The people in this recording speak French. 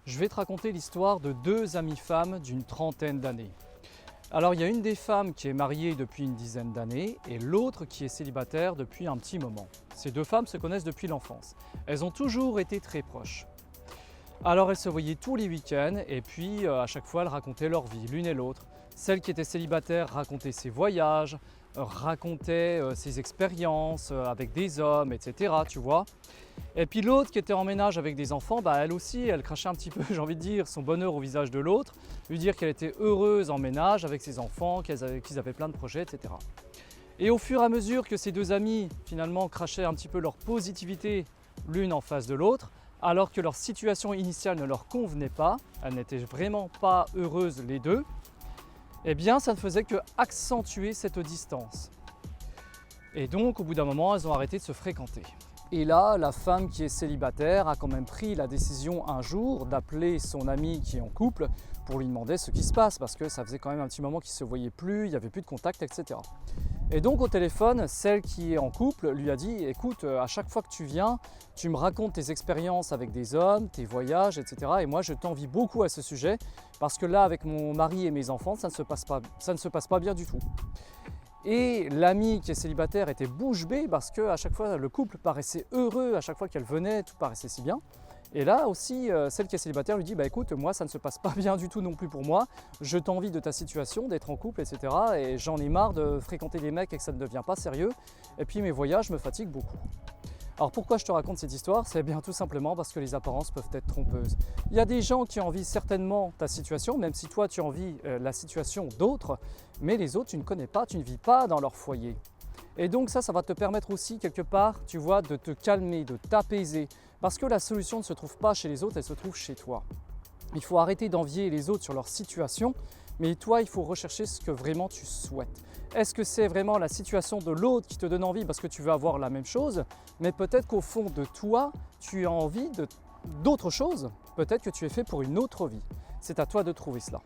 Je vais te raconter l'histoire de deux amies femmes d'une trentaine d'années. Alors il y a une des femmes qui est mariée depuis une dizaine d'années et l'autre qui est célibataire depuis un petit moment. Ces deux femmes se connaissent depuis l'enfance. Elles ont toujours été très proches. Alors elles se voyaient tous les week-ends et puis à chaque fois elles racontaient leur vie l'une et l'autre. Celle qui était célibataire racontait ses voyages, racontait ses expériences avec des hommes, etc. Tu vois. Et puis l'autre qui était en ménage avec des enfants, elle aussi, elle crachait un petit peu, j'ai envie de dire, son bonheur au visage de l'autre, lui dire qu'elle était heureuse en ménage avec ses enfants, qu'ils avaient plein de projets, etc. Et au fur et à mesure que ces deux amies finalement crachaient un petit peu leur positivité l'une en face de l'autre, alors que leur situation initiale ne leur convenait pas, elles n'étaient vraiment pas heureuses les deux, eh bien ça ne faisait que accentuer cette distance. Et donc au bout d'un moment, elles ont arrêté de se fréquenter. Et là, la femme qui est célibataire a quand même pris la décision un jour d'appeler son amie qui est en couple pour lui demander ce qui se passe, parce que ça faisait quand même un petit moment qu'ils ne se voyaient plus, il n'y avait plus de contact, etc. Et donc au téléphone, celle qui est en couple lui a dit « Écoute, à chaque fois que tu viens, tu me racontes tes expériences avec des hommes, tes voyages, etc. Et moi, je t'envie beaucoup à ce sujet, parce que là, avec mon mari et mes enfants, ça ne se passe pas bien du tout. » Et l'amie qui est célibataire était bouche bée parce qu'à chaque fois le couple paraissait heureux, à chaque fois qu'elle venait, tout paraissait si bien. Et là aussi, celle qui est célibataire lui dit écoute, moi ça ne se passe pas bien du tout non plus pour moi, je t'envie de ta situation, d'être en couple, etc. Et j'en ai marre de fréquenter des mecs et que ça ne devient pas sérieux. Et puis mes voyages me fatiguent beaucoup. Alors pourquoi je te raconte cette histoire? C'est bien tout simplement parce que les apparences peuvent être trompeuses. Il y a des gens qui envient certainement ta situation, même si toi tu envies la situation d'autres, mais les autres tu ne connais pas, tu ne vis pas dans leur foyer. Et donc ça va te permettre aussi quelque part, tu vois, de te calmer, de t'apaiser, parce que la solution ne se trouve pas chez les autres, elle se trouve chez toi. Il faut arrêter d'envier les autres sur leur situation, mais toi, il faut rechercher ce que vraiment tu souhaites. Est-ce que c'est vraiment la situation de l'autre qui te donne envie parce que tu veux avoir la même chose, mais peut-être qu'au fond de toi, tu as envie d'autre chose, peut-être que tu es fait pour une autre vie. C'est à toi de trouver cela.